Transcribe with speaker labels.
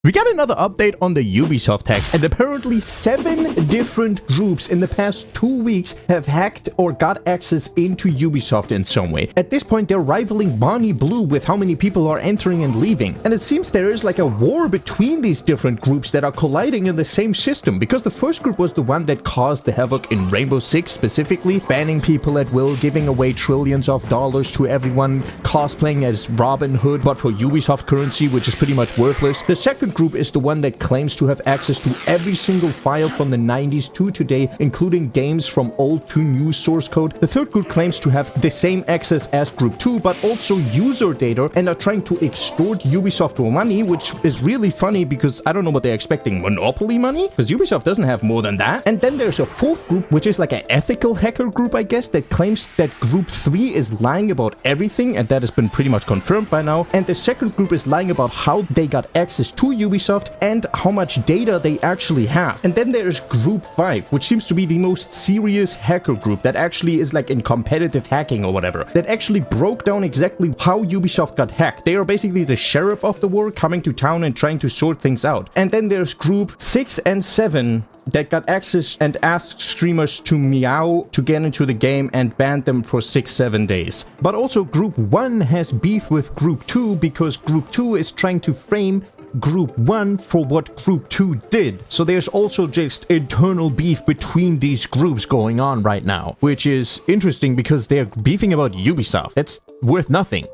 Speaker 1: We got another update on the Ubisoft hack, and apparently 7 different groups in the past 2 weeks have hacked or got access into Ubisoft in some way. At this point, they're rivaling Bonnie Blue with how many people are entering and leaving. And it seems there is like a war between these different groups that are colliding in the same system, because the first group was the one that caused the havoc in Rainbow Six specifically, banning people at will, giving away trillions of dollars to everyone, cosplaying as Robin Hood, but for Ubisoft currency, which is pretty much worthless. The second group is the one that claims to have access to every single file from the 90s to today, including games from old to new source code. The third group claims to have the same access as group 2, but also user data, and are trying to extort Ubisoft for money, which is really funny because I don't know what they're expecting. Monopoly money? Because Ubisoft doesn't have more than that. And then there's a fourth group, which is like an ethical hacker group, I guess, that claims that group 3 is lying about everything, and that has been pretty much confirmed by now. And the second group is lying about how they got access to Ubisoft and how much data they actually have. And then there's group 5, which seems to be the most serious hacker group that actually is like in competitive hacking or whatever, that actually broke down exactly how Ubisoft got hacked. They are basically the sheriff of the war, coming to town and trying to sort things out. And then there's group 6 and 7 that got access and asked streamers to meow to get into the game and banned them for 6-7 days. But also group 1 has beef with group 2 because group 2 is trying to frame group 1 for what group 2 did. So there's also just internal beef between these groups going on right now, which is interesting because they're beefing about Ubisoft. That's worth nothing.